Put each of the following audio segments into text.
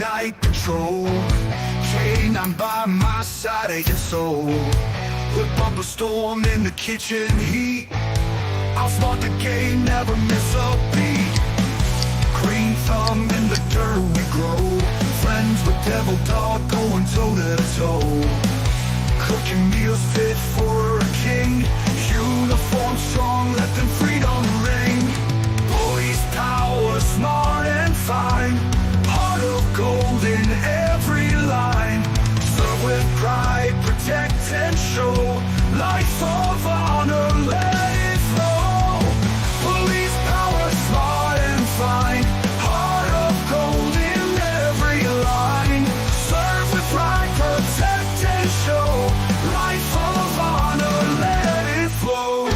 night patrol. K9 by my side, ain't your soul. Whip up a storm in the kitchen heat. Outsmart the game, never miss a beat. Green thumb in the dirt we grow. Friends with Devil Dog going toe to toe. Cooking meals fit for a king. Uniform strong, let them freedom ring. Police power, smart and fine. Heart of gold in every line. Serve with pride, protect and show. Life of honor, let it flow. Police power, smart and fine. Heart of gold in every line. Serve with pride, protect and show. Life of honor, let it flow.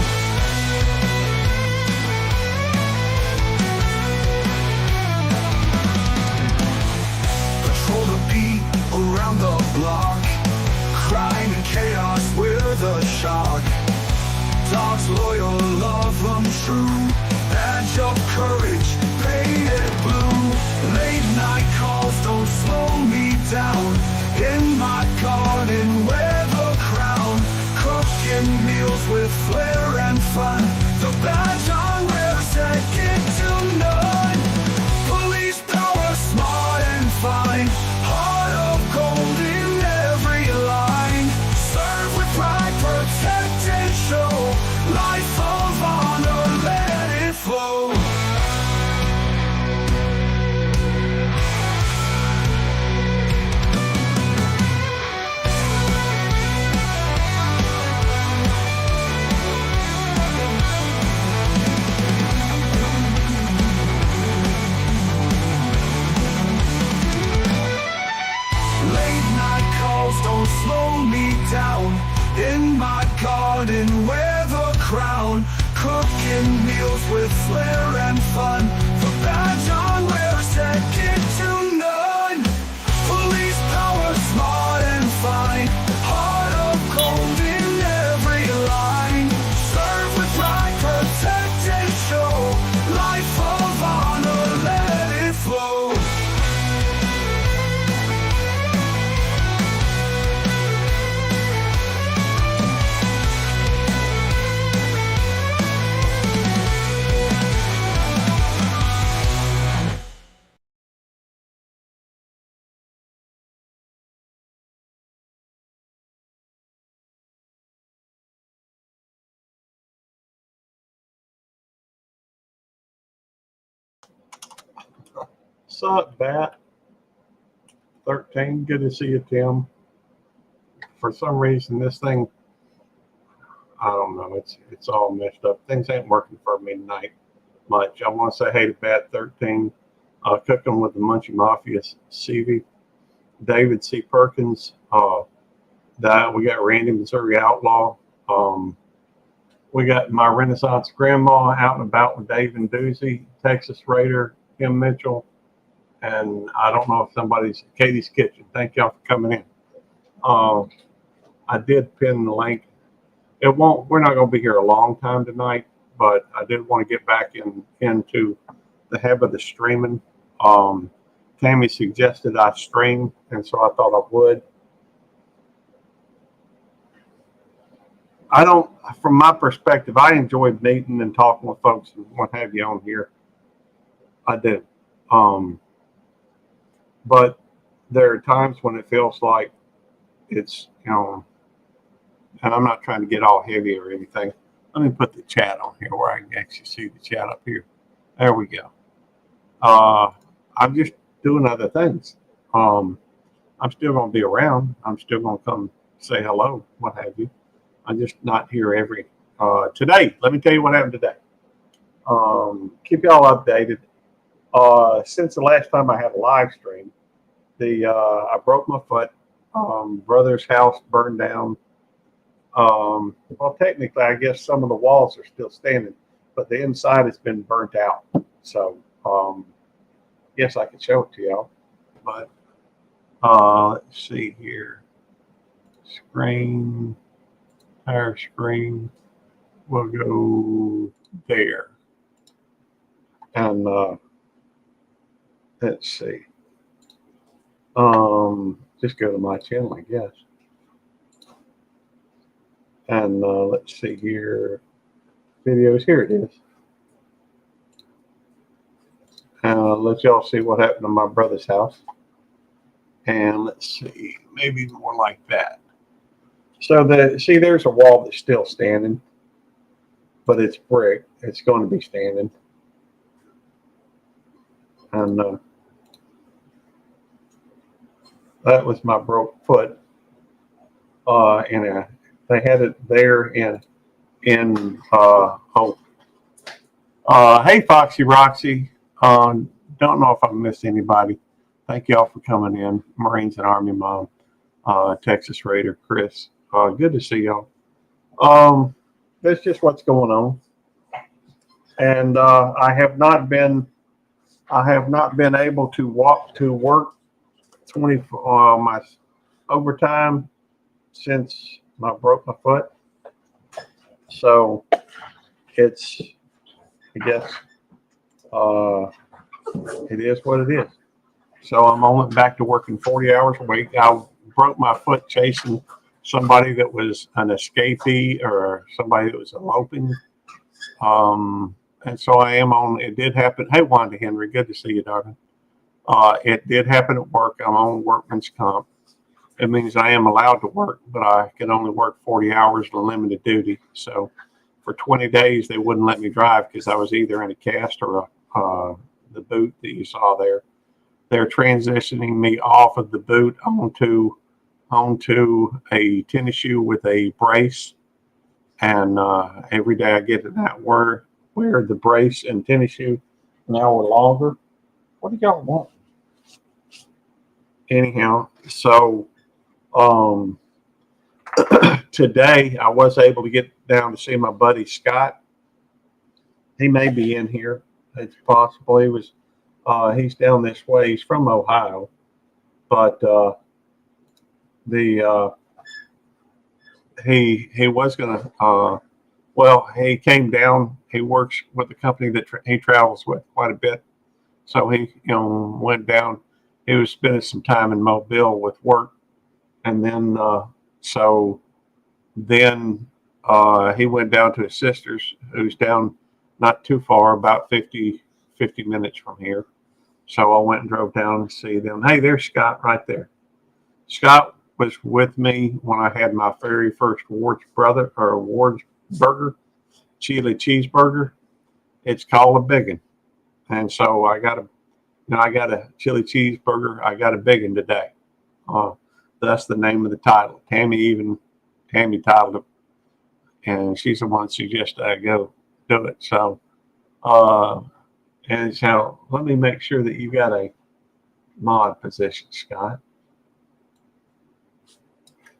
Patrol the beat around the block. Crime and chaos, we're the shock. Dogs loyal, love them true. Badge of courage, painted blue. Late night calls don't slow me down. In my garden, wear the crown. Cooking meals with flair and fun. The badge I wear, second to none. Police power, smart and fine. Heart of gold in every line. Serve with pride, protect and show. Life of honor, let it flow. Late night calls don't slow me down. In my garden, wear the crown. Cooking meals with flair and fun. The badge I wear, second to none. Police power, smart and fine. Heart of gold in every line. Serve with pride, protect and show. Life of honor, let it flow. Sup, Bat? 13, good to see you, Tim. For some reason, this thing, I don't know, it's all messed up. Things ain't working for me tonight much. I want to say hey to Bat 13, Cooking with the Munchie Mafia, CV, David C. Perkins, we got Randy Missouri Outlaw, we got my Renaissance Grandma out and about with Dave and Doozy, Texas Raider, Kim Mitchell, and I don't know if somebody's Katie's Kitchen. Thank y'all for coming in. I did pin the link. We're not going to be here a long time tonight, but I did want to get back into the habit of streaming. Tammy suggested I stream, and so I thought I would. From my perspective, I enjoy meeting and talking with folks and what have you on here. I do. But there are times when it feels like it's, and I'm not trying to get all heavy or anything. Let me put the chat on here where I can actually see the chat up here. There we go. I'm just doing other things. I'm still going to be around. I'm still going to come say hello, what have you. I'm just not here every today. Let me tell you what happened today. Keep y'all updated. Since the last time I had a live stream, I broke my foot. Brother's house burned down. Well, technically, I guess some of the walls are still standing, but the inside has been burnt out. So, yes, I can show it to y'all. But let's see here. Screen, entire screen. We'll go there. And let's see. Just go to my channel, I guess. And let's see here. Videos, here it is. Let y'all see what happened to my brother's house. And let's see, maybe more like that. So there's a wall that's still standing, but it's brick. It's going to be standing. And that was my broke foot. They had it there hey Foxy Roxy. Don't know if I missed anybody. Thank y'all for coming in. Marines and Army Mom, Texas Raider, Chris. Good to see y'all. That's just what's going on. And I have not been able to walk to work 20 my overtime since I broke my foot. So it's, I guess, it is what it is. So I'm only back to working 40 hours a week. I broke my foot chasing somebody that was an escapee or somebody that was eloping. And so I am on, it did happen. Hey, Wanda Henry, good to see you, darling. It did happen at work. I'm on workman's comp. It means I am allowed to work, but I can only work 40 hours to limited duty. So for 20 days, they wouldn't let me drive because I was either in a cast or the boot that you saw there. They're transitioning me off of the boot onto a tennis shoe with a brace. And every day I get to that wear the brace and tennis shoe an hour longer. What do y'all want? Anyhow, so today I was able to get down to see my buddy Scott. He may be in here. It's possible. He's down this way. He's from Ohio, but he was gonna he came down. He works with the company that he travels with quite a bit, so he went down. He was spending some time in Mobile with work, and then he went down to his sister's, who's down not too far, about 50 minutes from here. So I went and drove down to see them. Hey, there's Scott right there. Scott was with me when I had my very first Ward's Burger, chili cheeseburger. It's called a biggin. And so I got a chili cheeseburger. I got a biggin today. That's the name of the title. Tammy titled it, and she's the one that suggested I go do it. So, and so let me make sure that you got a mod position, Scott.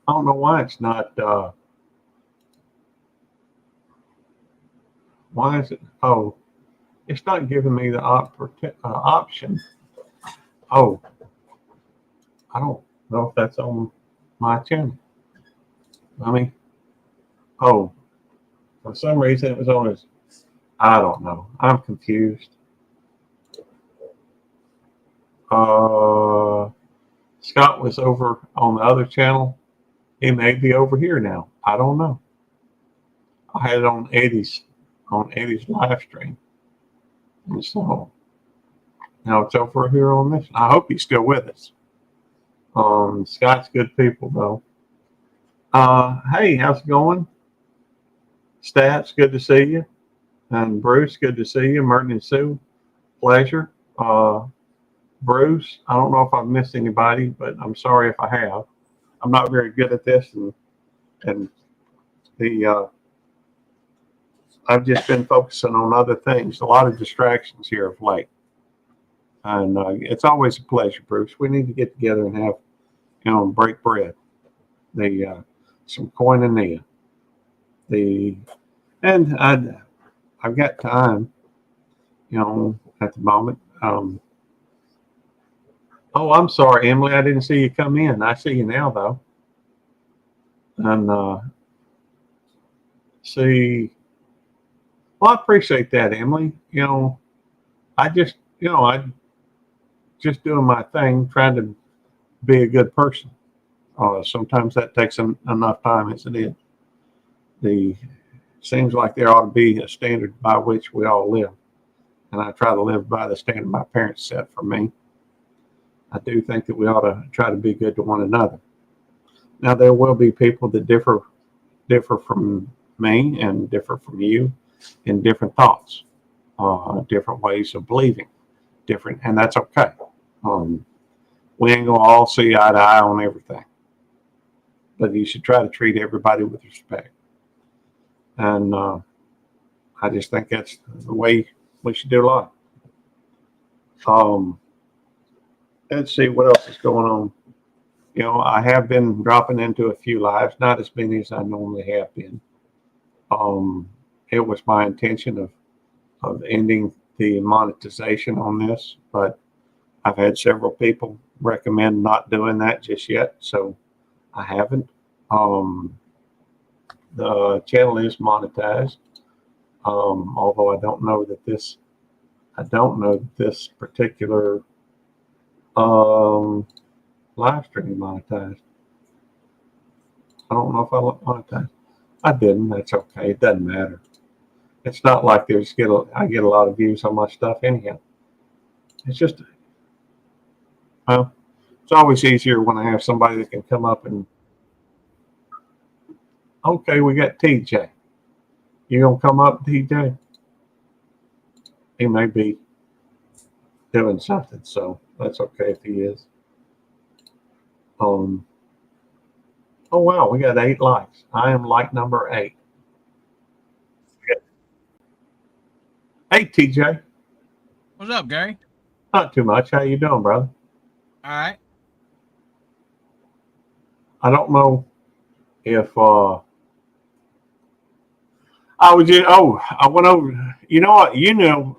I don't know why it's not. Why is it? Oh, it's not giving me the option. Oh, I don't know if that's on my channel. For some reason it was on his. I don't know. I'm confused. Scott was over on the other channel. He may be over here now. I don't know. I had it on Eddie's live stream. And so now it's over here on this. I hope he's still with us. Scott's good people though. Hey, how's it going? Stats, good to see you. And Bruce, good to see you. Merton and Sue, pleasure. Bruce, I don't know if I've missed anybody, but I'm sorry if I have. I'm not very good at this, and I've just been focusing on other things. A lot of distractions here of late, and it's always a pleasure, Bruce. We need to get together and have, break bread. Some koinonia. And I've got time, at the moment. Oh, I'm sorry, Emily. I didn't see you come in. I see you now, though. And well, I appreciate that, Emily. I just, I just doing my thing, trying to be a good person. Sometimes that takes enough time as it is. The seems like there ought to be a standard by which we all live, and I try to live by the standard my parents set for me. I do think that we ought to try to be good to one another. Now there will be people that differ from me and differ from you in different thoughts, different ways of believing, different, and that's okay. We ain't gonna all see eye to eye on everything, but you should try to treat everybody with respect. And I just think that's the way we should do life. Let's see what else is going on. You know, I have been dropping into a few lives, not as many as I normally have been. It was my intention of ending the monetization on this, but I've had several people recommend not doing that just yet, so I haven't. The channel is monetized, although I don't know that this particular live stream monetized. I don't know if I monetized. I didn't. That's okay. It doesn't matter. It's not like I get a lot of views on my stuff anyhow. It's just, well, it's always easier when I have somebody that can come up and, okay, we got TJ. You gonna come up, TJ? He may be doing something, so that's okay if he is. Oh wow, we got 8 likes. I am like number 8. Hey TJ. What's up, Gary? Not too much. How you doing, brother? All right. I don't know if I was just, I went over. You know what? You knew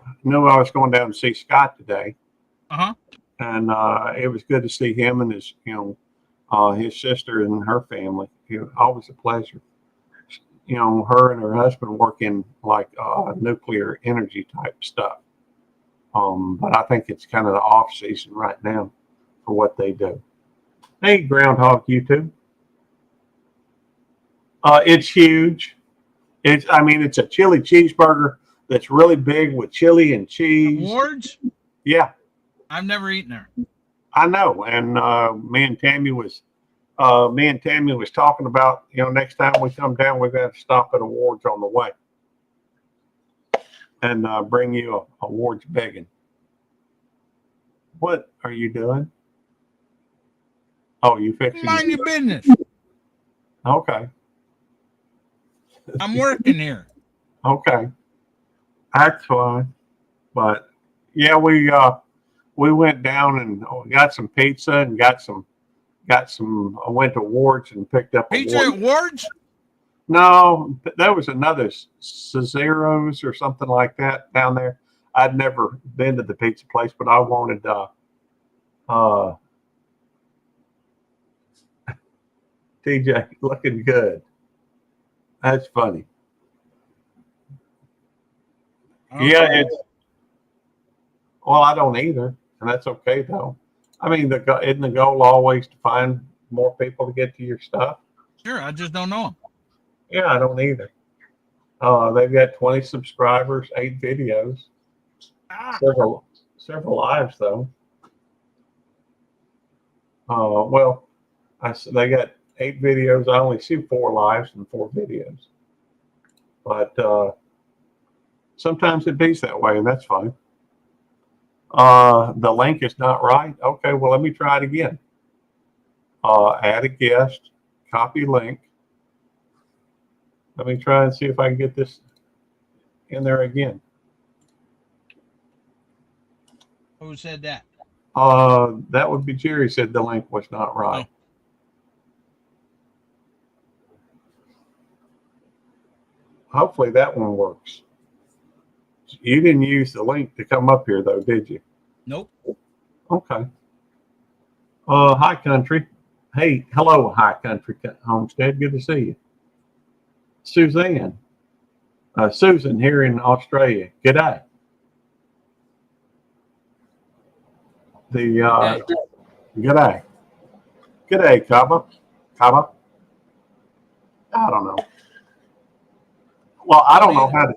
I was going down to see Scott today. Uh-huh. And it was good to see him and his, his sister and her family. It was always a pleasure. You know, her and her husband work in like nuclear energy type stuff. But I think it's kind of the off season right now for what they do. Hey, Groundhog YouTube. It's huge. It's a chili cheeseburger that's really big with chili and cheese. Ward's? Yeah. I've never eaten there. I know. And me and Tammy was talking about, next time we come down, we're going to stop at Awards on the way and bring you a Awards begging. What are you doing? Oh, you fixing Mind your business. Okay. I'm working here. Okay. That's fine. But yeah, we went down and got some pizza and I went to Ward's and picked up Pizza at Ward's? No, there was another Cesaro's or something like that down there. I'd never been to the pizza place, but I wanted TJ looking good. That's funny. Yeah, well, I don't either, and that's okay though. I mean, isn't the goal always to find more people to get to your stuff? Sure, I just don't know them. Yeah, I don't either. They've got 20 subscribers, 8 videos, several lives though. Well, they got 8 videos. I only see 4 lives and 4 videos, but sometimes it beats that way, and that's fine. The link is not right. Okay, well, let me try it again. Add a guest, copy link. Let me try and see if I can get this in there again. Who said that? That would be Jerry said the link was not right. Oh. Hopefully that one works. You didn't use the link to come up here though, did you? Nope. Okay. Hi country. Hey, hello, hi country homestead. Good to see you. Suzanne. Susan here in Australia. G'day. G'day. Good day, Kaba. Kaba. I don't know. Well, I don't know how to.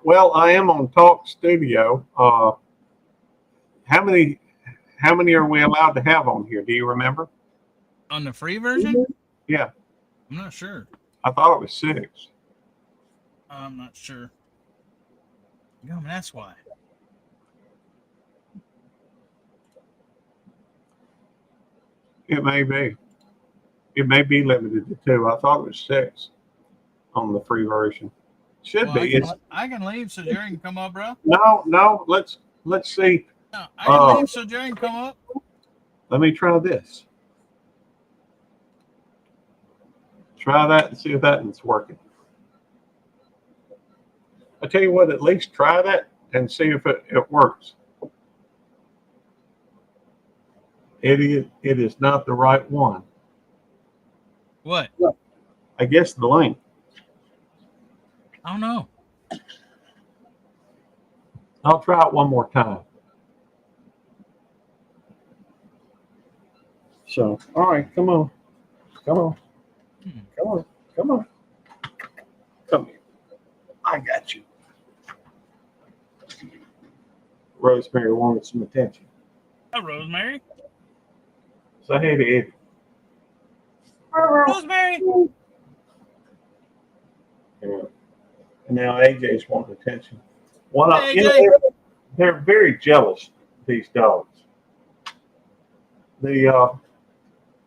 Well, I am on Talk Studio. How many are we allowed to have on here? Do you remember? On the free version? Yeah, I'm not sure. I thought it was 6. I'm not sure. Yeah, that's why. It may be. It may be limited to 2. I thought it was 6 on the free version. Should Well, be. I can leave so Jerry can come up, bro. No. Let's see. No, I can leave so Jerry can come up. Let me try this. Try that and see if that one's working. I tell you what, at least try that and see if it works. It is not the right one. What? I guess the link. I don't know. I'll try it one more time. So, all right, come on. Come on. Come on. Come on. Come here. I got you. Rosemary wanted some attention. Hi, Rosemary. Say hey to Eddie. Rosemary. Yeah. And now AJ's wanting attention. Hey, AJ. They're very jealous, these dogs.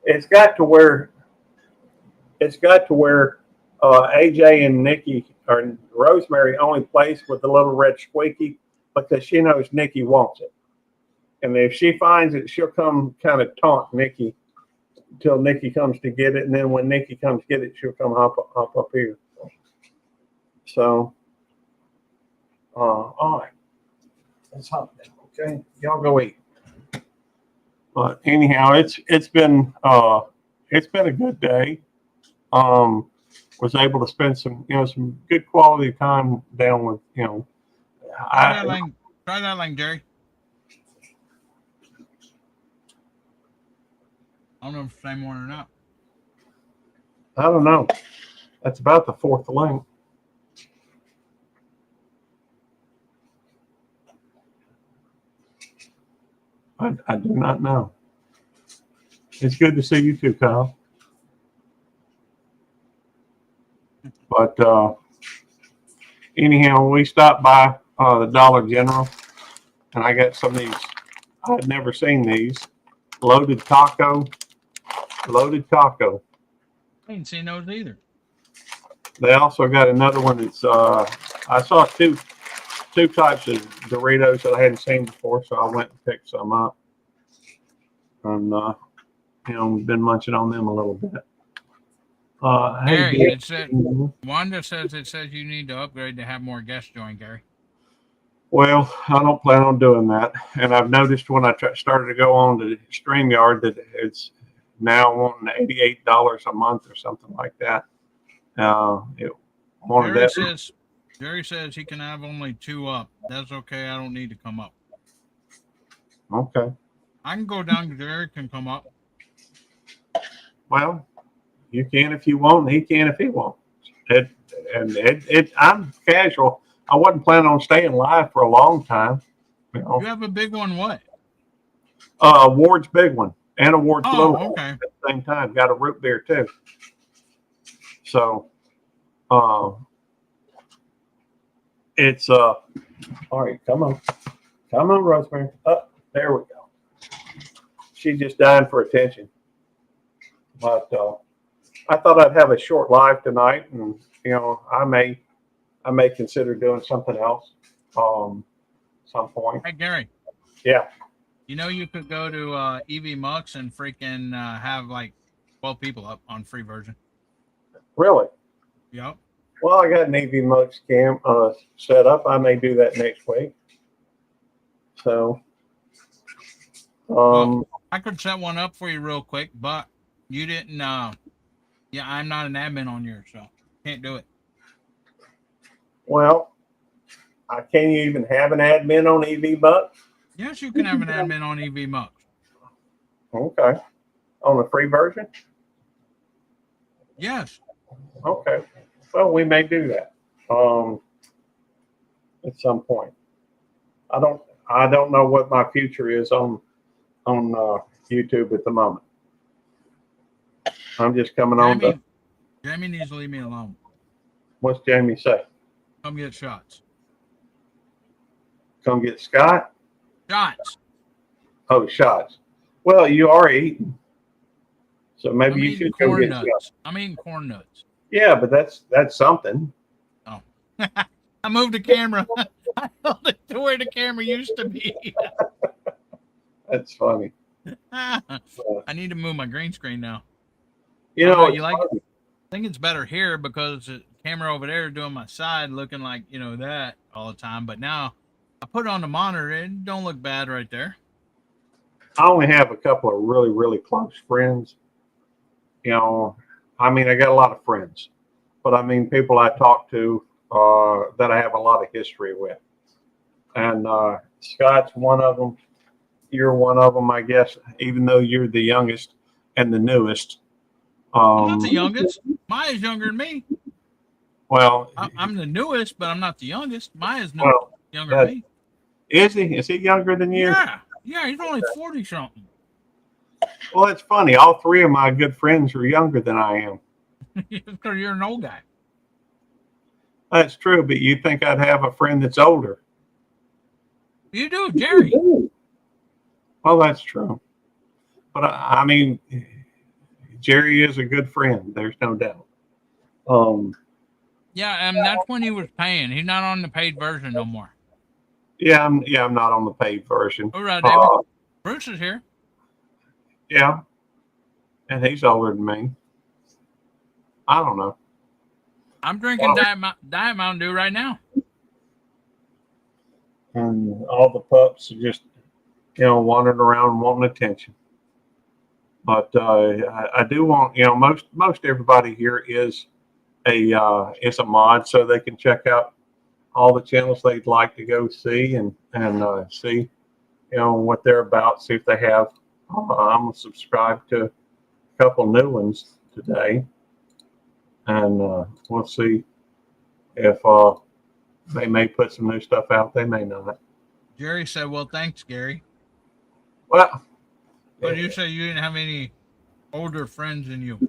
It's got to where AJ and Nikki or Rosemary only plays with the little red squeaky because she knows Nikki wants it. And if she finds it, she'll come kind of taunt Nikki until Nikki comes to get it. And then when Nikki comes to get it, she'll come hop up here. So, all right. Let's hop down, okay? Y'all go eat. But anyhow, it's been a good day. Was able to spend some good quality time down with Try that link, Jerry. I don't know if it's the same one or not. I don't know. That's about the 4th link. I do not know. It's good to see you too, Kyle. But anyhow, we stopped by the Dollar General, and I got some of these. I had never seen these. Loaded taco. I ain't seen those either. They also got another one that's I saw two types of Doritos that I hadn't seen before, so I went and picked some up. And been munching on them a little bit. Gary, hey, it said Wanda says you need to upgrade to have more guests join, Gary. Well, I don't plan on doing that. And I've noticed when I started to go on to StreamYard that it's now wanting $88 a month or something like that. Jerry says he can have only 2 up. That's okay. I don't need to come up. Okay. I can go down. Jerry can come up. Well, you can if you want, and he can if he wants. I'm casual. I wasn't planning on staying live for a long time. You have a big one, what? Ward's big one and a Ward's little one okay. at the same time. Got a root beer too. So, it's all right. Come on, Rosemary. Up there we go. She's just dying for attention. But I thought I'd have a short live tonight, and I may consider doing something else some point. Hey, Gary. Yeah. You could go to EV Mux and freaking have like 12 people up on free version. Really? Yep. Well, I got an EV Mux cam set up. I may do that next week. So, I could set one up for you real quick, but you didn't. I'm not an admin on yours, so can't do it. Well, can you even have an admin on EV Mux? Yes, you can have an admin on EV Mux. Okay. On the free version? Yes. Okay. Well, we may do that. At some point. I don't know what my future is on YouTube at the moment. I'm just coming on to, Jamie needs to leave me alone. what's Jamie say? Come get shots. Come get Scott? Shots. Oh, shots. Well, you are eating. So maybe I'm you eating should come corn get nuts. shots. I'm eating corn nuts. Yeah, but that's something. Oh. I moved the camera. I held it to where the camera used to be. That's funny. I need to move my green screen now. You I know, know, it's you like it? funny. I think it's better here because the camera over there doing my side looking like, that all the time. But now I put it on the monitor. It don't look bad right there. I only have a couple of really, really close friends. You know, I mean, I got a lot of friends, but I mean, people I talk to that I have a lot of history with. And Scott's one of them. You're one of them, I guess, even though you're the youngest and the newest. I'm not the youngest. Maya's younger than me. Well, I'm the newest, but I'm not the youngest. Maya's well, younger than me. is he? Is he younger than you? Yeah. Yeah, he's only 40 something. Well, it's funny. All three of my good friends are younger than I am. Because you're an old guy. That's true, but you think I'd have a friend that's older? You do, Jerry. Well, that's true. But I mean, Jerry is a good friend. There's no doubt. Yeah, and that's when he was paying. He's not on the paid version no more. Yeah, I'm not on the paid version. All right, David. Uh, Bruce is here. yeah, and he's older than me. I don't know. I'm drinking Diet Mountain Dew right now. And all the pups are just, wandering around wanting attention. But I do want, most everybody here is a mod, so they can check out all the channels they'd like to go see and see, what they're about. See if they have. I'm gonna subscribe to a couple new ones today, and we'll see if they may put some new stuff out. They may not. Jerry said, "Well, thanks, Gary." Well, But you said you didn't have any older friends than you.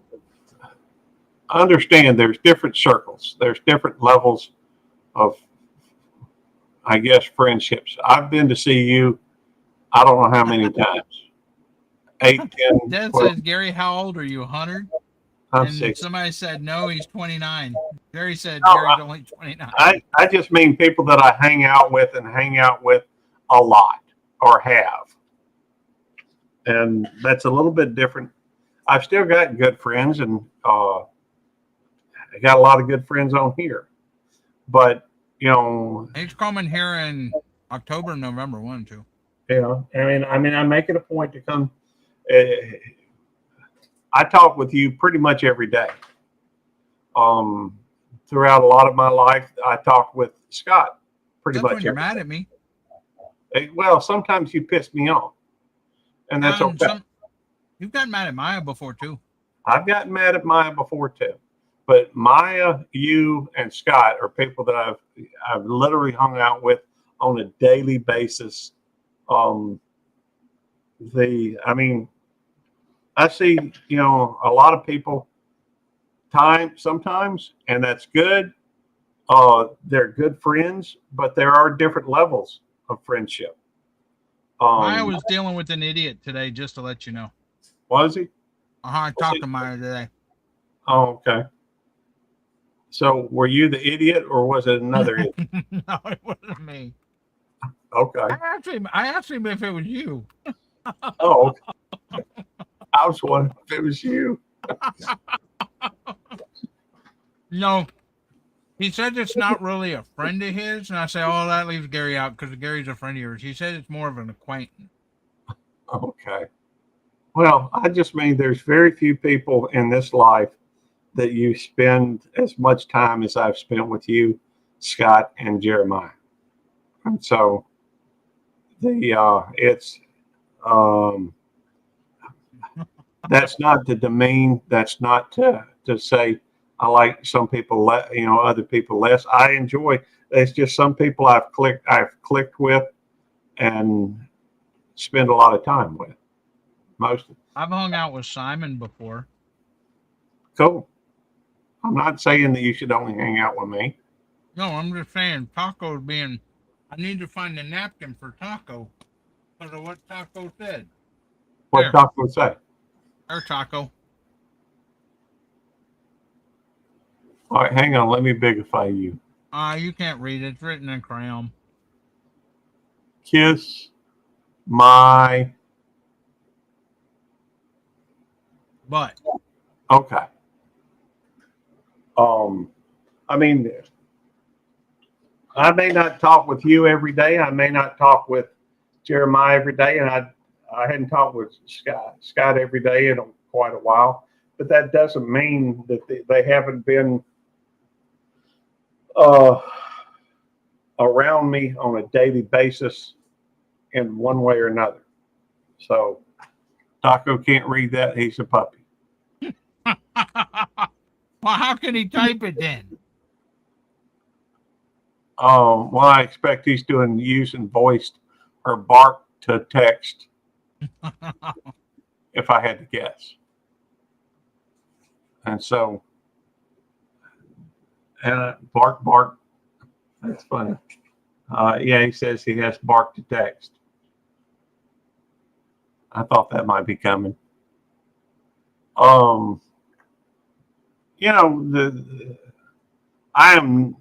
I understand there's different circles. There's different levels of, I guess, friendships. I've been to see you, I don't know how many times. 8, 10, Dad 12. says, "Gary, how old are you? 100?" I'm And 6. somebody said, "No, he's 29." Jerry said, No, "Gary's only 29." I just mean people that I hang out with a lot or have. And that's a little bit different. I've still got good friends, and I got a lot of good friends on here. But, He's coming here in October, November, 1 and 2. I mean, I make it a point to come. I talk with you pretty much every day. Throughout a lot of my life, I talk with Scott pretty That's much when you're every mad day. at me. Well, sometimes you piss me off, and that's okay. You've gotten mad at Maya before too. I've gotten mad at Maya before too, but Maya, you, and Scott are people that I've literally hung out with on a daily basis. I see, a lot of people sometimes, and that's good. They're good friends, but there are different levels of friendship. Maya was dealing with an idiot today, just to let you know. Was he? I talked to Maya today. Oh, okay. So were you the idiot, or was it another idiot? No, it wasn't me. Okay. I asked him if it was you. Oh, okay. I was wondering if it was you. No, he said it's not really a friend of his, and I say, "Oh, that leaves Gary out because Gary's a friend of yours." He said it's more of an acquaintance. Okay. Well, I just mean there's very few people in this life that you spend as much time as I've spent with you, Scott, and Jeremiah. And so That's not to demean. That's not to say I like some people, other people less. I enjoy. It's just some people I've clicked with and spend a lot of time with. Most I've hung out with Simon before. cool. I'm not saying that you should only hang out with me. No, I'm just saying Taco's being. I need to find a napkin for Taco because of what Taco said. What There. Doc would say. Or Taco. All right, hang on. Let me bigify you. You can't read it. It's written in crayon. Kiss my. But Okay. I mean, I may not talk with you every day. I may not talk with Jeremiah every day, and I hadn't talked with Scott every day in quite a while. But that doesn't mean that they haven't been around me on a daily basis in one way or another. So Taco can't read that. He's a puppy. well, how can he type it then? Well, I expect he's using voiced or bark to text if I had to guess. And so, bark. That's funny. Yeah, he says he has bark to text. I thought that might be coming. I am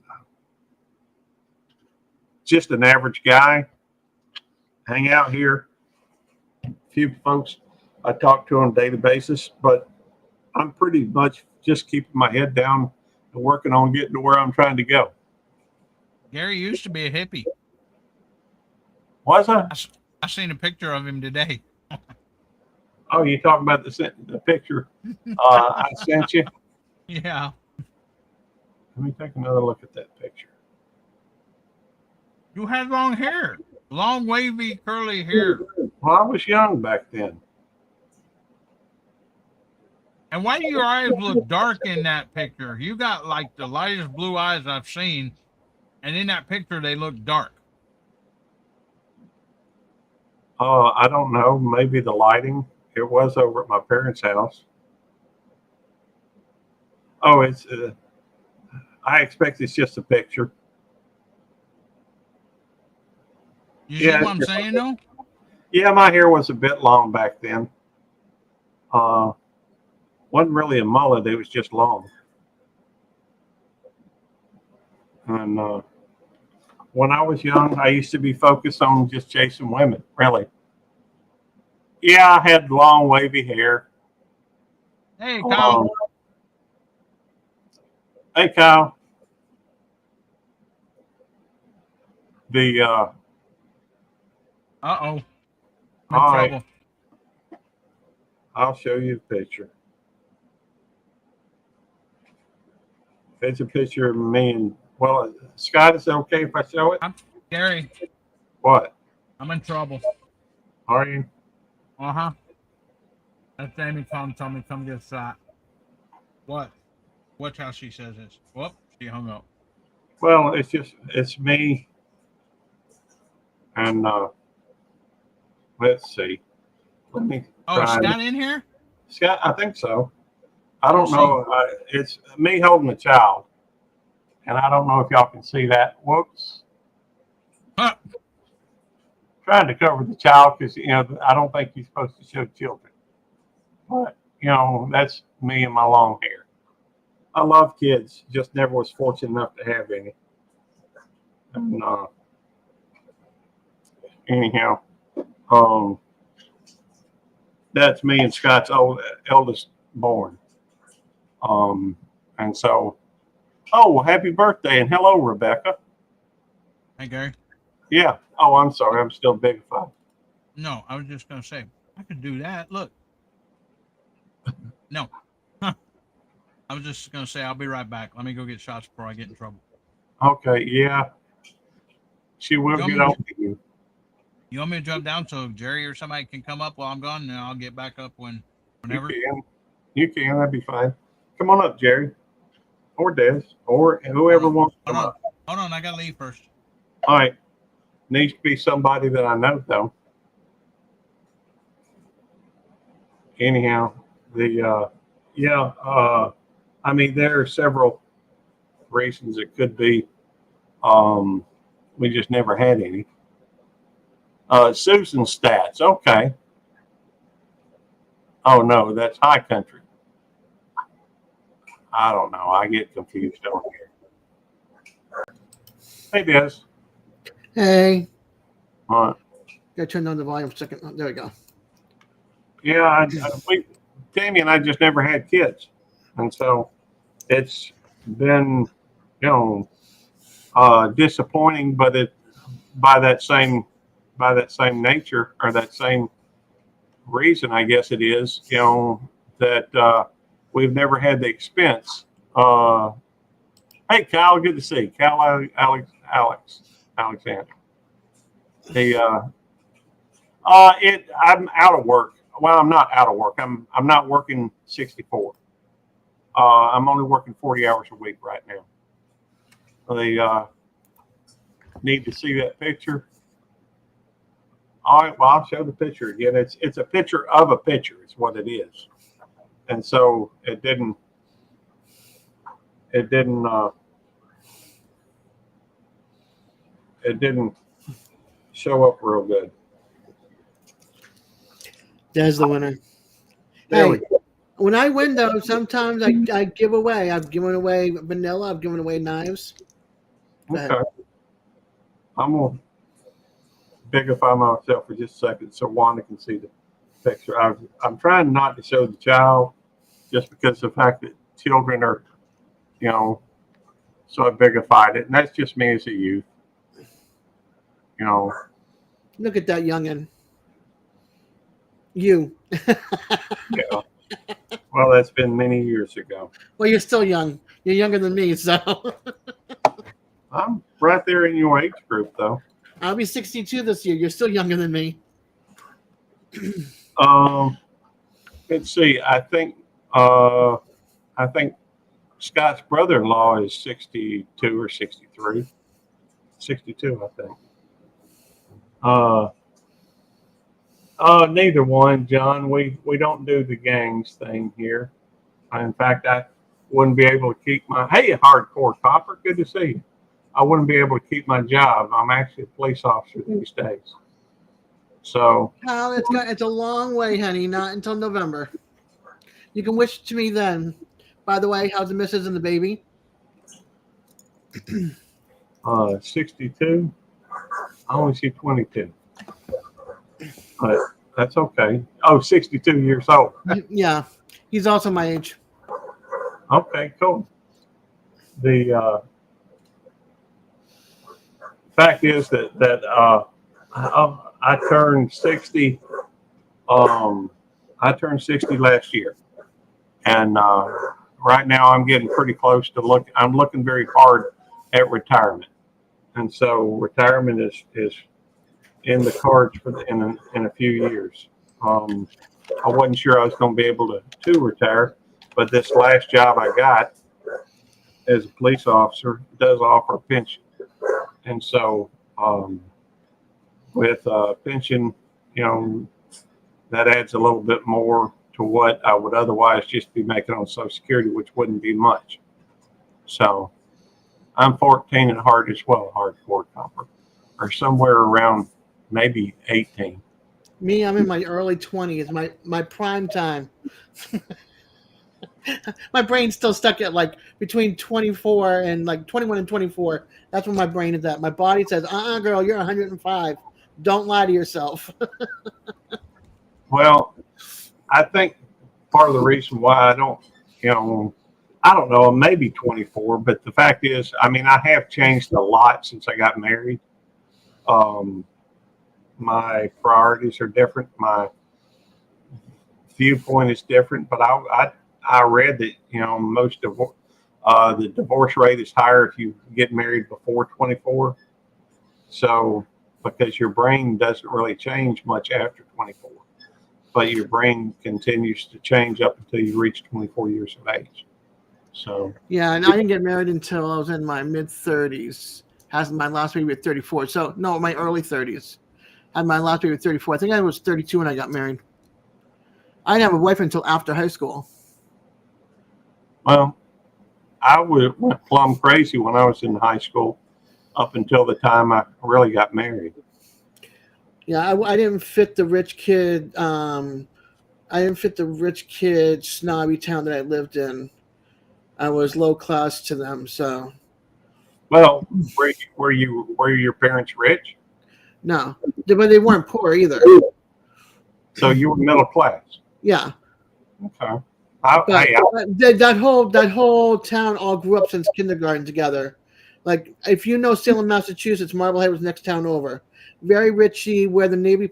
just an average guy. Hang out here. A few folks I talk to on a daily basis, but I'm pretty much just keeping my head down and working on getting to where I'm trying to go. Gary used to be a hippie. Was I? I seen a picture of him today. Oh, you talking about the picture I sent you? Yeah. Let me take another look at that picture. You had long hair. Long, wavy, curly hair. Well, I was young back then. And why do your eyes look dark in that picture? You got like the lightest blue eyes I've seen. And in that picture, they look dark. I don't know. Maybe the lighting. It was over at my parents' house. Oh, it's. I expect it's just a picture. You see what I'm saying, though? Yeah, my hair was a bit long back then. Wasn't really a mullet. It was just long. And when I was young, I used to be focused on just chasing women. Really. Yeah, I had long, wavy hair. Hey, Kyle. Hey, Kyle. Uh-oh. All Trouble. right. I'll show you the picture. It's a picture of me and, well, Scott, is it okay if I show it? Gary. What? I'm in trouble. Are you? Uh-huh. That's Amy told me come get a shot. What? Watch how she says this. Whoop, she hung up. Well, it's me. And let's see. Let me. Oh, is Scott in here? Scott, I think so. I don't know. It's me holding a child, and I don't know if y'all can see that. Whoops. Huh. Trying to cover the child because I don't think you're supposed to show children. But that's me and my long hair. I love kids. Just never was fortunate enough to have any. And anyhow, that's me and Scott's eldest born. And so, well, happy birthday and hello, Rebecca. Hey, Gary. Yeah. Oh, I'm sorry. I'm still bigified. No, I was just going to say, I could do that. Look. No. I was just going to say, I'll be right back. Let me go get shots before I get in trouble. Okay. Yeah. She will get on to you. You want me to jump down so Jerry or somebody can come up while I'm gone, and I'll get back up when whenever. You can. That'd be fine. Come on up, Jerry, or Des, or whoever wants to come up. Hold on, I gotta leave first. All right. Needs to be somebody that I know, though. Anyhow, I mean, there are several reasons it could be. We just never had any. Susan's stats. Okay. Oh, no, that's high country. I don't know. I get confused on here. Hey, Des. Hey, All right. gotta turn down the volume for a second. Oh, there we go. Yeah, Tammy and I just never had kids. And so it's been, disappointing, but it by that same nature, or that same reason, I guess it is, that we've never had the expense. Hey, Kyle, good to see you. Kyle Alexander. I'm out of work. Well, I'm not out of work. I'm not working 64. I'm only working 40 hours a week right now. They need to see that picture. All right, well, I'll show the picture again. It's a picture of a picture. It's what it is, and so it didn't show up real good. There's the winner. There we Hey, go. when I win, though, sometimes I give away. I've given away vanilla. I've given away knives. Go ahead. Okay. I'm gonna bigify myself for just a second so Wanda can see the picture. I'm trying not to show the child, just because of the fact that children are, so I bigified it, and that's just me as a youth. Look at that youngin'. You. Yeah. Well, that's been many years ago. Well, you're still young. You're younger than me, so I'm right there in your age group, though. I'll be 62 this year. You're still younger than me. Let's see. I think Scott's brother-in-law is 62 or 63. 62, I think. Neither one, John. We don't do the gangs thing here. In fact, I wouldn't be able to keep my hardcore copper. Good to see you. I wouldn't be able to keep my job. I'm actually a police officer these days. So, Kyle, it's a long way, honey. Not until November. You can wish to me then. By the way, how's the missus and the baby? 62. I only see 22. But that's okay. Oh, 62 years old. Yeah, he's also my age. Okay, cool. The fact is that I turned 60. I turned 60 last year, and right now I'm getting pretty close to I'm looking very hard at retirement, and so retirement is in the cards in a few years. I wasn't sure I was going to be able to retire, but this last job I got as a police officer does offer a pension, and so with pension, that adds a little bit more to what I would otherwise just be making on Social Security, which wouldn't be much. So I'm 14 at heart as well, hardcore copper, or somewhere around maybe 18. Me, I'm in my early 20s, my prime time. My brain's still stuck at between 24 and 21 and 24. That's where my brain is at. My body says, girl, you're 105. Don't lie to yourself. Well, I think part of the reason why I don't know, maybe 24, but the fact is, I have changed a lot since I got married. My priorities are different. My viewpoint is different, but I read that, most the divorce rate is higher if you get married before 24. So, because your brain doesn't really change much after 24. but your brain continues to change up until you reach 24 years of age. So Yeah, and I didn't get married until I was in my mid-30s. Had my last baby at 34. So, no, my early 30s. Had my last baby at 34. I think I was 32 when I got married. I didn't have a wife until after high school. well, I went plumb crazy when I was in high school up until the time I really got married. Yeah, I didn't fit the rich kid. I didn't fit the rich kid snobby town that I lived in. I was low class to them, so Well, were your parents rich? no, but they weren't poor either. So you were middle class. Yeah, Okay. but Hey, that whole town all grew up since kindergarten together. Like if you know Salem, Massachusetts, Marblehead was next town over. Very richy, where the Navy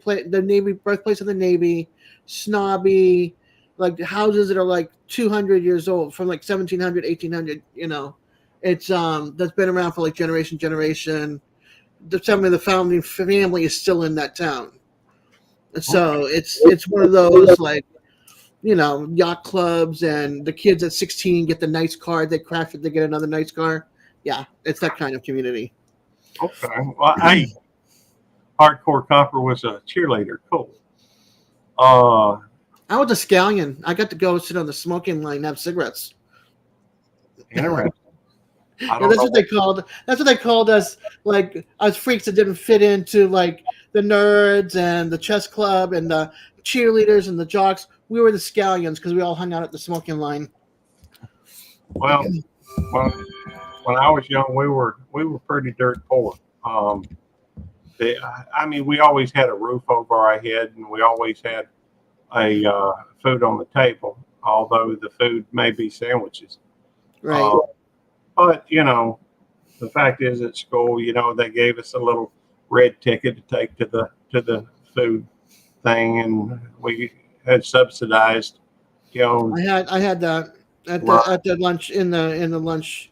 birthplace of the Navy, snobby, like houses that are like 200 years old, from like 1700, 1800. You know, it's that's been around for like generation. Some of the founding family is still in that town, so it's one of those like, you know, yacht clubs, and the kids at 16 get the nice car. They crash it, they get another nice car. Yeah, it's that kind of community. okay. Well, Hardcore Copper was a cheerleader. Cool. I was a scallion. I got to go sit on the smoking line and have cigarettes. Interesting. I Yeah, don't that's know. what they called. That's what they called us. Like us freaks that didn't fit into like the nerds and the chess club and the cheerleaders and the jocks. We were the scallions because we all hung out at the smoking line. Well, when I was young, we were pretty dirt poor. I mean, we always had a roof over our head, and we always had a food on the table. Although the food may be sandwiches, Right. but you know, the fact is, at school, you know, they gave us a little red ticket to take to the food thing, and we had subsidized, you know. I had that at Right. the lunch in the lunch.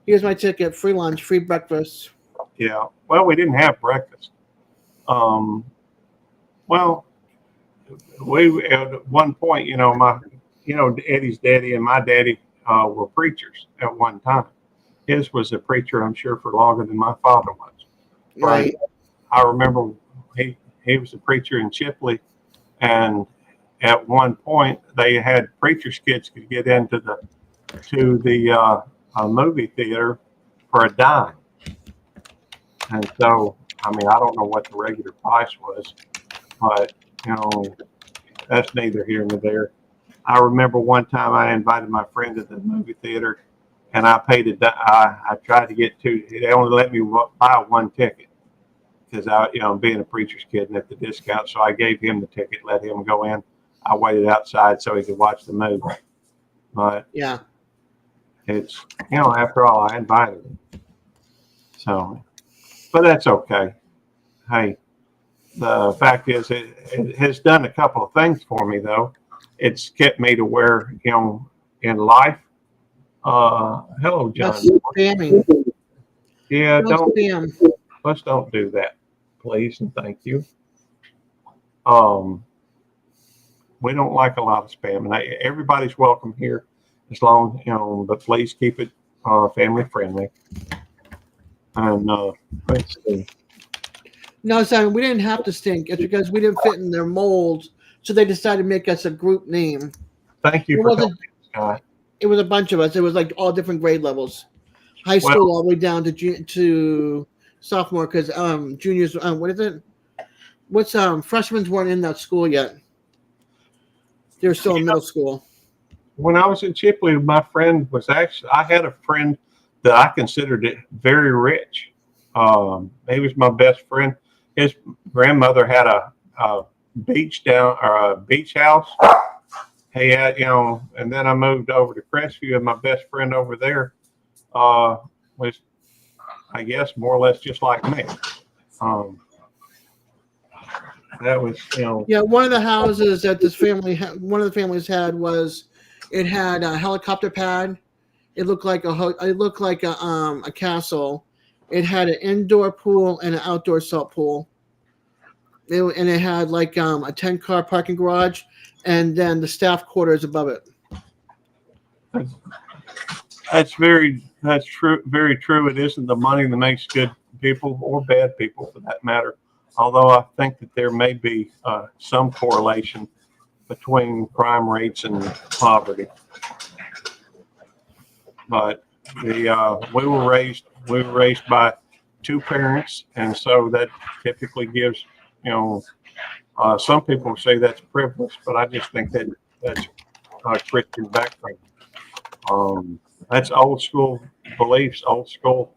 Here's my ticket. Free lunch. Free breakfast. Yeah. Well, we didn't have breakfast. Well, we at one point, you know, Eddie's daddy and my daddy were preachers at one time. His was a preacher, I'm sure, for longer than my father was. Right. I remember he was a preacher in Chipley, and at one point they had preachers' kids could get into the movie theater for a dime. And so, I mean, I don't know what the regular price was, but you know, that's neither here nor there. I remember one time I invited my friend to the movie theater, and I paid I tried to get two. They only let me buy one ticket because being a preacher's kid and at the discount. So I gave him the ticket, let him go in. I waited outside so he could watch the movie. But Yeah. it's, after all, I invited him. So, but that's okay. Hey, the fact is, it has done a couple of things for me, though. It's kept me to where, in life. Hello, John. That's spamming. Yeah, Don't spam. let's don't do that, please, and thank you. We don't like a lot of spam, and everybody's welcome here, as long, but please keep it family friendly. And let's see. No, Simon, we didn't have to stink. It's because we didn't fit in their mold, so they decided to make us a group name. Thank you It for wasn't- helping, Scott. It was a bunch of us. It was like all different grade levels, high school Well- all the way down to sophomore. Because juniors, what is it? What's freshmen weren't in that school yet. They were still in middle school. When I was in Chipley, my friend was I had a friend that I considered it very rich. He was my best friend. His grandmother had a beach house. He had, and then I moved over to Crestview, and my best friend over there was, I guess, more or less just like me. That was, Yeah, one of the houses that this family, one of the families had it had a helicopter pad. It looked like a castle. It had an indoor pool and an outdoor salt pool. And it had like a 10-car parking garage, and then the staff quarters above it. That's true, very true. It isn't the money that makes good people or bad people for that matter. Although I think that there may be some correlation between crime rates and poverty. But we were raised by two parents, and so that typically gives, some people say that's privilege, but I just think that that's Christian background. That's old school beliefs, old school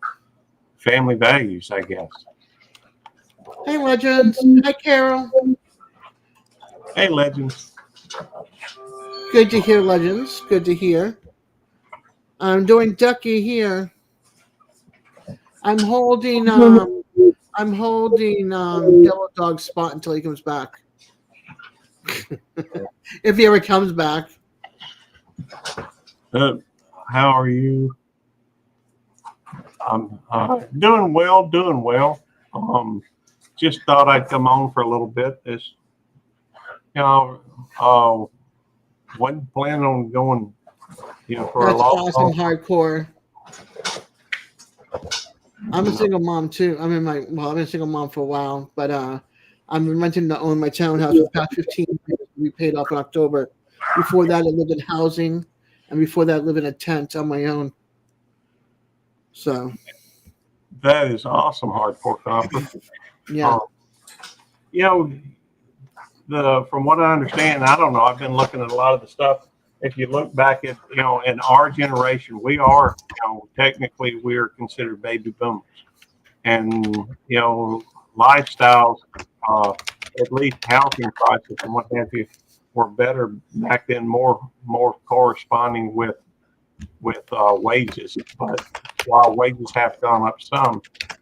family values, I guess. Hey, Legends. Hi, Carol. Hey, Legends. Good to hear, Legends. Good to hear. I'm doing Ducky here. I'm holding Yellow Dog's spot until he comes back. If he ever comes back. How are you? I'm doing well. Just thought I'd come on for a little bit. Wasn't planning on going, for That's a long awesome, time. hardcore. I'm a single mom too. I've been a single mom for a while, but I'm renting to own my townhouse for the past 15 years. We paid off in October. Before that, I lived in housing, and before that, I lived in a tent on my own. So That is awesome, hardcore copper. yeah, From what I understand, I don't know. I've been looking at a lot of the stuff. If you look back at, in our generation, we are, technically we're considered baby boomers, and lifestyles, at least housing prices and what have you, were better back then, more corresponding with wages. But while wages have gone up some,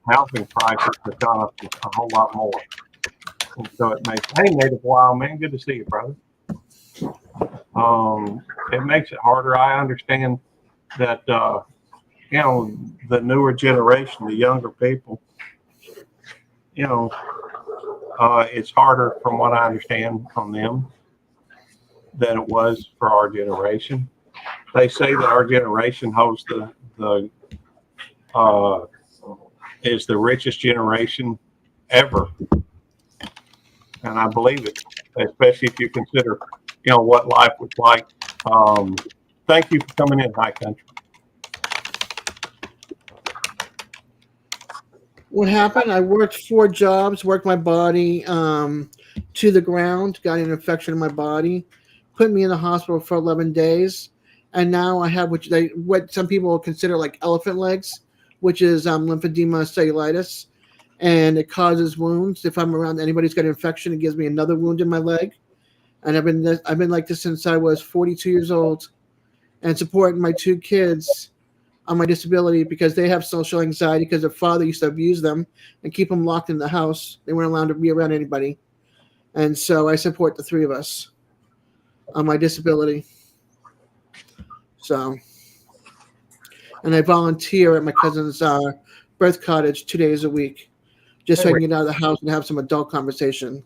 housing prices have gone up a whole lot more. And so it makes, hey, Native Wild Man, good to see you, brother. It makes it harder. I understand that, the newer generation, the younger people, it's harder from what I understand from them than it was for our generation. They say that our generation holds is the richest generation ever. And I believe it, especially if you consider, what life was like. Thank you for coming in, High Country. what happened? I worked 4 jobs, worked my body to the ground, got an infection in my body, put me in the hospital for 11 days, and now I have what some people consider like elephant legs, which is lymphedema cellulitis, and it causes wounds. If I'm around anybody who's got an infection, it gives me another wound in my leg. And I've been like this since I was 42 years old, and supporting my 2 kids on my disability because they have social anxiety because their father used to abuse them and keep them locked in the house. They weren't allowed to be around anybody. And so I support the 3 of us on my disability. So, and I volunteer at my cousin's birth cottage 2 days a week, just so I can get out of the house and have some adult conversation.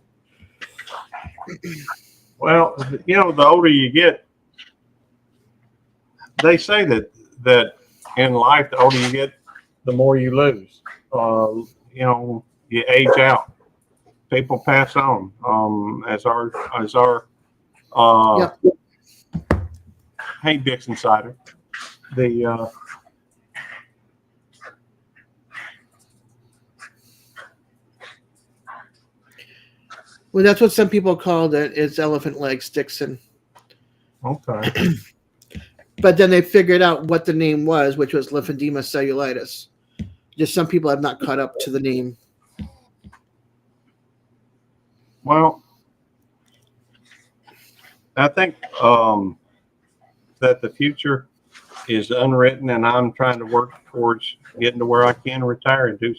Well, the older you get, they say that in life, the older you get, the more you lose. You age out. People pass on. As our Yep. Hey, Dixon Cider. Well, that's what some people called it. It's elephant legs, Dixon. Okay. But then they figured out what the name was, which was lymphedema cellulitis. Just some people have not caught up to the name. Well, I think that the future is unwritten, and I'm trying to work towards getting to where I can retire and do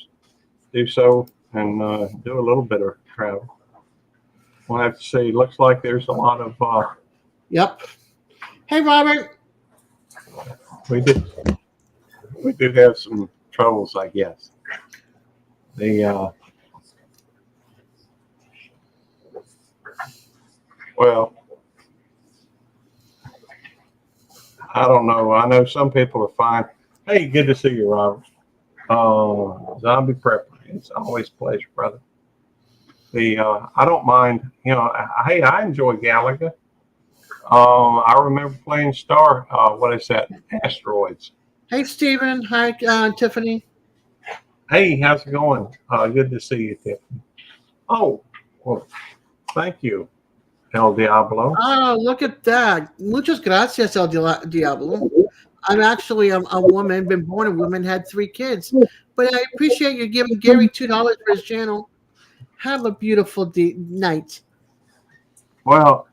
so, and do a little bit of travel. We'll have to see. Looks like there's a lot of. Yep. Hey, Robert. We do have some troubles, I guess. Well, I don't know. I know some people are fine. Hey, good to see you, Robert. Zombie Prepper. It's always a pleasure, brother. I don't mind. Hey, I enjoy Galaga. I remember playing Star. What is that? Asteroids. Hey, Steven. Hi, Tiffany. Hey, how's it going? Good to see you, Tiffany. Oh, well, thank you, El Diablo. Oh, look at that. Muchas gracias, El Diablo. I'm actually a woman, been born a woman, had 3 kids. But I appreciate you giving Gary $2 for his channel. Have a beautiful night. Well,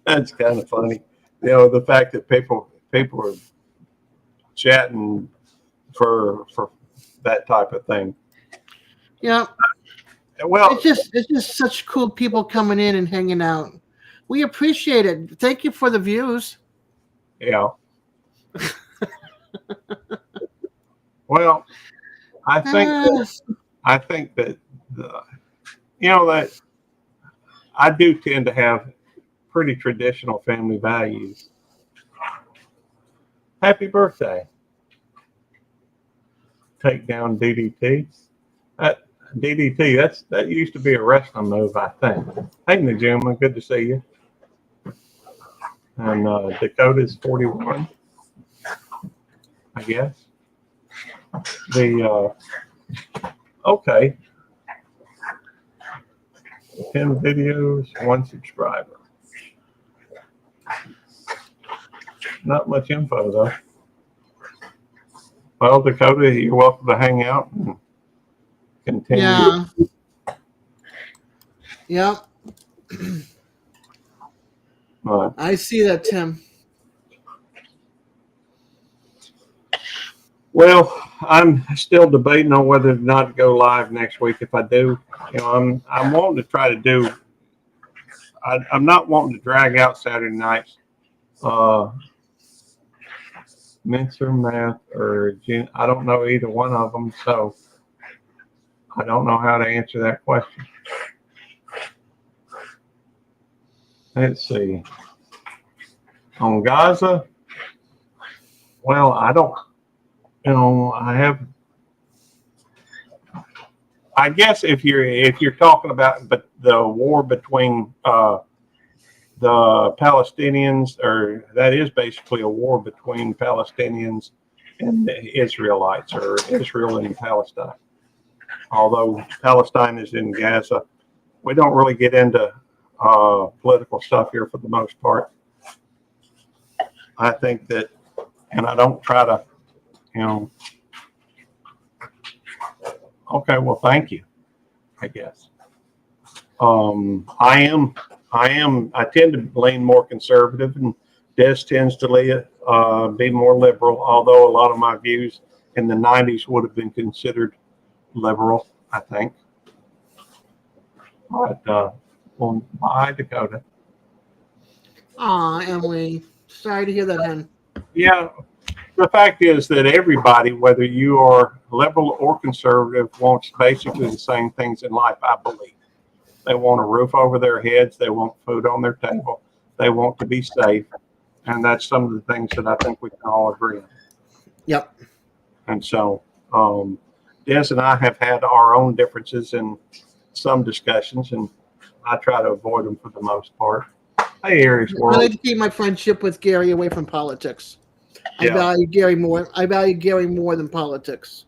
that's kind of funny. The fact that people are chatting for that type of thing. Yeah. Well, It's just such cool people coming in and hanging out. We appreciate it. Thank you for the views. yeah. Well, I think that that I do tend to have pretty traditional family values. Happy birthday. Take down DDT. DDT, that used to be a wrestling move, I think. Hey, Najuma, good to see you. And Dakota's 41, I guess. Okay. 10 videos, 1 subscriber. Not much info, though. Well, Dakota, you're welcome to hang out and continue. Yeah. Yep. I see that, Tim. Well, I'm still debating on whether or not to go live next week. If I do, I'm wanting to try to do. I'm not wanting to drag out Saturday nights. Mincer, Math, or I don't know either one of them, so I don't know how to answer that question. Let's see. On Gaza, well, I don't. I guess if you're talking about the war between the Palestinians, or that is basically a war between Palestinians and the Israelites, or Israel and Palestine. Although Palestine is in Gaza, we don't really get into political stuff here for the most part. I think that, and I don't try to, okay, well, thank you, I guess. I tend to lean more conservative, and Des tends to be more liberal, although a lot of my views in the 90s would have been considered liberal, I think. But, well, bye, Dakota. Aw, Emily. Sorry to hear that, hon. Yeah, the fact is that everybody, whether you are liberal or conservative, wants basically the same things in life, I believe. They want a roof over their heads. They want food on their table. They want to be safe. And that's some of the things that I think we can all agree on. Yep. And so Des and I have had our own differences in some discussions, and I try to avoid them for the most part. Hey, Aries I World. like to keep my friendship with Gary away from politics. Yeah. I value Gary more than politics.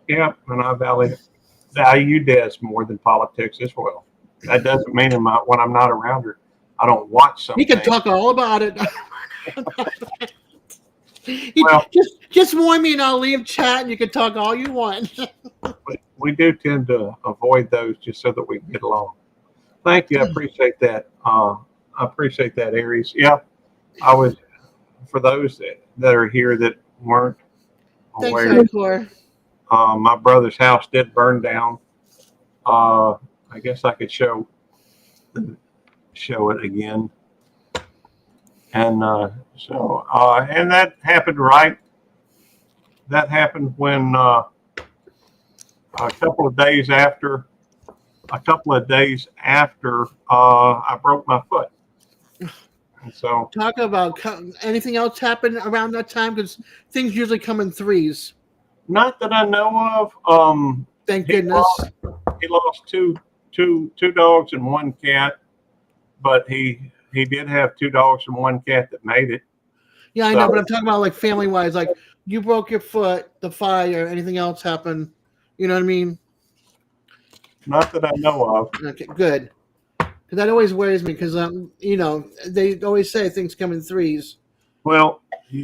Yeah, and I value Des more than politics as well. That doesn't mean when I'm not around her, I don't watch something. He can talk all about it. Well, just warn me and I'll leave chat and you can talk all you want. We do tend to avoid those just so that we can get along. Thank you. I appreciate that. I appreciate that, Aries. Yeah, I was, for those that are here that weren't Thanks, aware, Hardcore. my brother's house did burn down. I guess I could show it again. And and that happened That happened when a couple of days after a couple of days after I broke my foot. And so, Talk about anything else happen around that time, because things usually come in threes. not that I know of. Thank He goodness. He lost two dogs and one cat, but he did have 2 dogs and 1 cat that made it. Yeah, I So- know, but I'm talking about like family wise, like you broke your foot, the fire, anything else happened. You know what I mean? Not that I know of. Okay, good. Because that always worries me, because you know, they always say things come in threes. Well,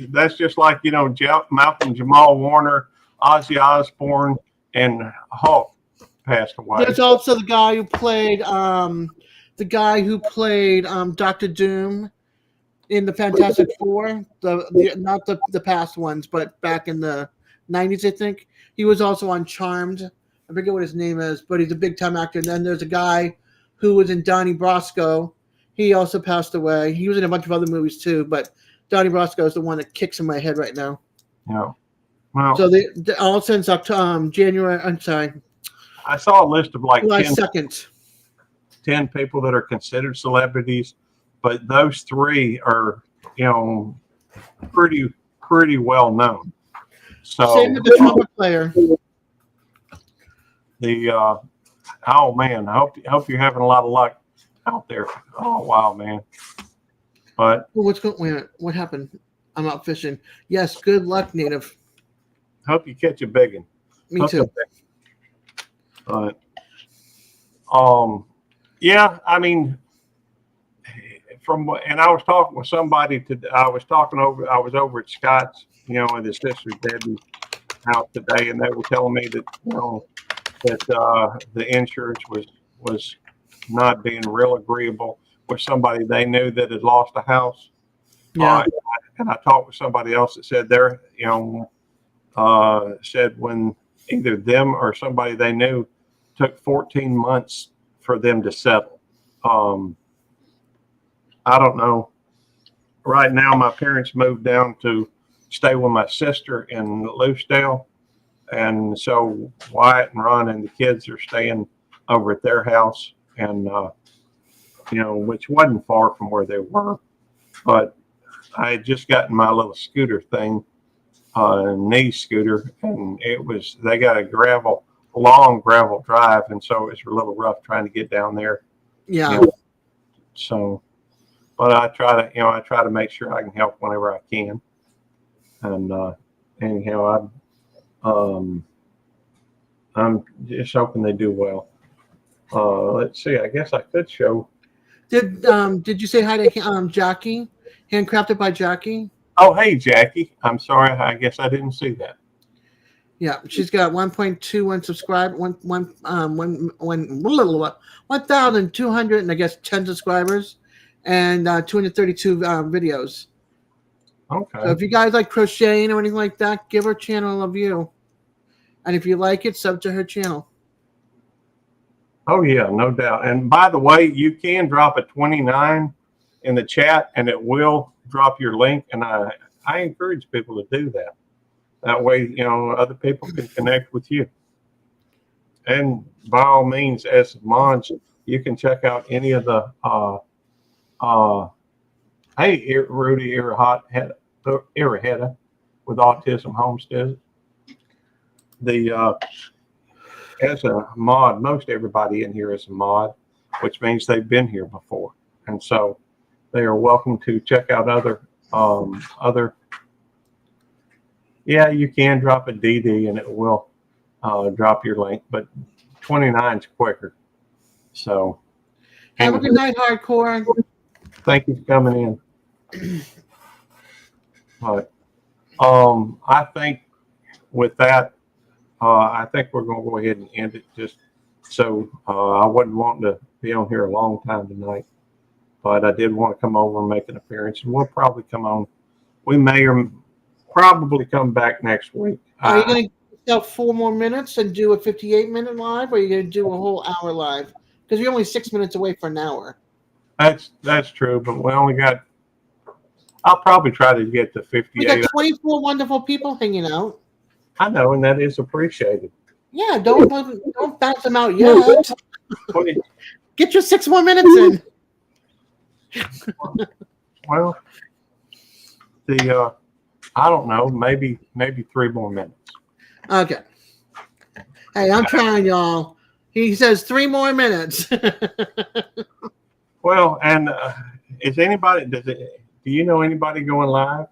that's just like, Malcolm Jamal Warner, Ozzy Osbourne, and Hulk passed away. There's also the guy who played Doctor Doom in the Fantastic Four, not the past ones, but back in the 90s, I think. He was also on Charmed. I forget what his name is, but he's a big time actor. And then there's a guy who was in Donnie Brasco. He also passed away. He was in a bunch of other movies too, but Donnie Brasco is the one that kicks in my head right now. Yeah. Well, So all since January, I'm sorry, I saw a list of like July 10 2nd. 10 people that are considered celebrities, but those 3 are, pretty well known. So Same with the trumpet player. oh man, I hope you're having a lot of luck out there. Oh wow, man. But What's going on? What happened? I'm out fishing. Yes, good luck, Native. hope you catch a big one. Me too. But yeah, I mean, and I was talking with somebody I was over at Scott's, and his sister Debbie out today, and they were telling me that that the insurance was not being real agreeable with somebody they knew that had lost a house. Yeah. And I talked with somebody else that said said when either them or somebody they knew took 14 months for them to settle. I don't know. Right now, my parents moved down to stay with my sister in Loosedale. And so Wyatt and Ron and the kids are staying over at their house, and, which wasn't far from where they were. But I had just gotten my little scooter thing, knee scooter, and they got a long gravel drive. And so it's a little rough trying to get down there. Yeah. So, but I try to make sure I can help whenever I can. And, anyhow, I'm just hoping they do well. Let's see. I guess I could show. Did you say hi to Jackie? Handcrafted by Jackie? Oh, hey, Jackie. I'm sorry. I guess I didn't see that. Yeah, she's got 1.21 subscribers, 1,200 and I guess 10 subscribers, and 232 videos. Okay. So if you guys like crocheting or anything like that, give her channel a view. And if you like it, sub to her channel. Oh yeah, no doubt. And by the way, you can drop a 29 in the chat, and it will drop your link. And I encourage people to do that. That way, other people can connect with you. And by all means, as mods, you can check out any of the hey, Rudy Iraheta with Autism Homestead. As a mod, most everybody in here is a mod, which means they've been here before, and so they are welcome to check out other. Yeah, you can drop a DD and it will drop your link, but 29 is quicker. So, Have a good night, Hardcore. thank you for coming in. But I think with that, I think we're going to go ahead and end it. Just so I wasn't wanting to be on here a long time tonight, but I did want to come over and make an appearance, and we'll probably come on. We may or probably come back next week. Are you going to get 4 more minutes and do a 58-minute live, or are you going to do a whole hour live? Because you're only 6 minutes away for an hour. That's true, but we only got. I'll probably try to get to 58. We got 24 wonderful people hanging out. I know, and that is appreciated. Yeah, don't bounce them out yet. What is- Get your 6 more minutes in. well, I don't know, maybe 3 more minutes. Okay. Hey, I'm trying, y'all. He says 3 more minutes. Well, and is anybody? Do you know anybody going live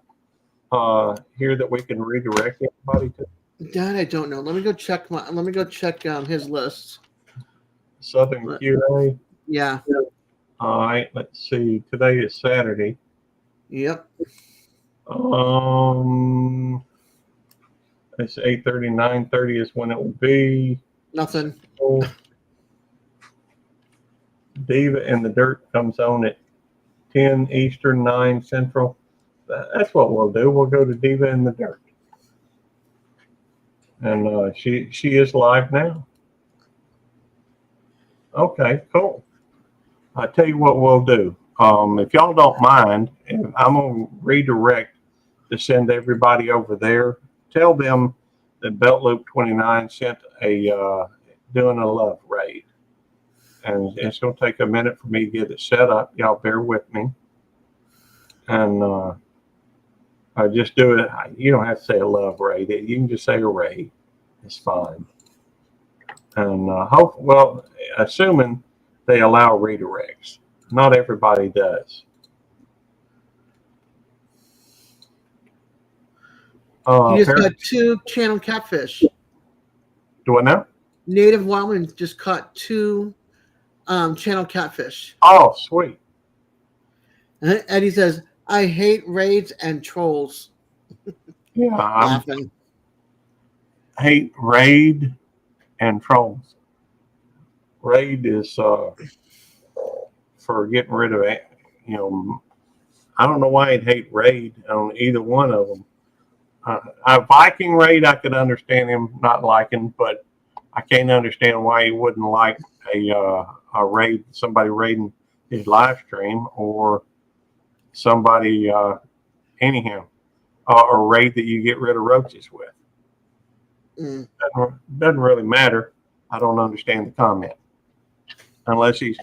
here that we can redirect anybody to? That I don't know. Let me go check his list. Southern QA. Yeah. All right. Let's see. Today is Saturday. Yep. It's 8:30, 9:30 is when it will be. Nothing. So, Diva in the Dirt comes on at 10 Eastern, 9 Central. That's what we'll do. We'll go to Diva in the Dirt. And she is live now. Okay, cool. I tell you what we'll do. If y'all don't mind, I'm gonna redirect to send everybody over there. Tell them that Belt Loop 29 sent doing a love raid, and it's gonna take a minute for me to get it set up. Y'all bear with me, and I just do it. You don't have to say a love raid. You can just say a raid. It's fine. And assuming they allow redirects. Not everybody does. You just got 2 channel catfish. Do I know? Native Wildman just caught 2 channel catfish. Oh, sweet. And Eddie says, I hate raids and trolls. Yeah, I Laughing. hate raid and trolls. Raid is for getting rid of it. I don't know why I'd hate raid on either one of them. A Viking raid, I could understand him not liking, but I can't understand why he wouldn't like a raid, somebody raiding his live stream, or somebody anyhow, a raid that you get rid of roaches with. Doesn't really matter. I don't understand the comment unless he's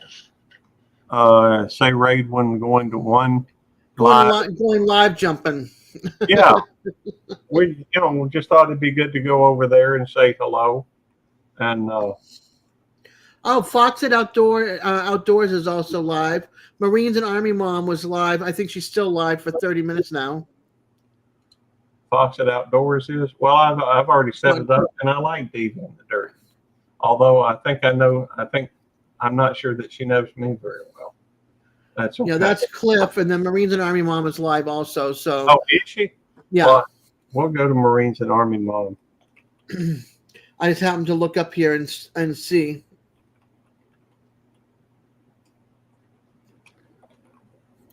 say raid when going to one live. Going live jumping. Yeah, we just thought it'd be good to go over there and say hello. And Fox at Outdoors is also live. Marines and Army Mom was live. I think she's still live for 30 minutes now. Fox at Outdoors is I've already set it up, and I like Diva in the Dirt. Although I'm not sure that she knows me very well. That's okay. Yeah, that's Cliff, and then Marines and Army Mom is live also. So. Oh, is she? Yeah. Well, we'll go to Marines and Army Mom. I just happened to look up here and see.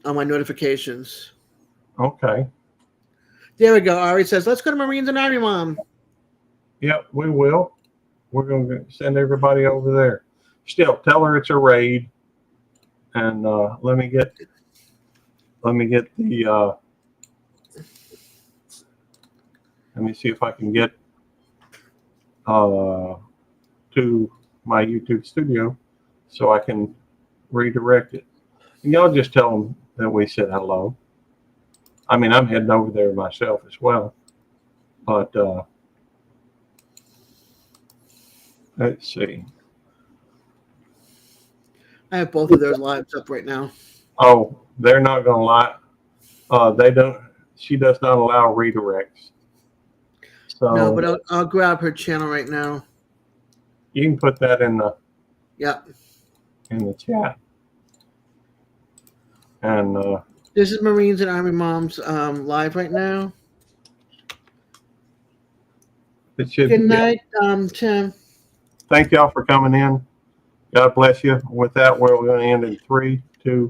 On my notifications. Okay. There we go. Ari says, let's go to Marines and Army Mom. Yep, we will. We're going to send everybody over there. Still, tell her it's a raid. And let me get the let me see if I can get to my YouTube studio so I can redirect it. And y'all just tell them that we said hello. I mean, I'm heading over there myself as well. But let's see. I have both of those lives up right now. Oh, they're not going to lie. They don't. She does not allow redirects. So No, but I'll grab her channel right now. you can put that in the chat. And this is Marines and Army Moms live right now. it should. Good night, Tim. Thank y'all for coming in. God bless you. With that, we're going to end in 3, 2,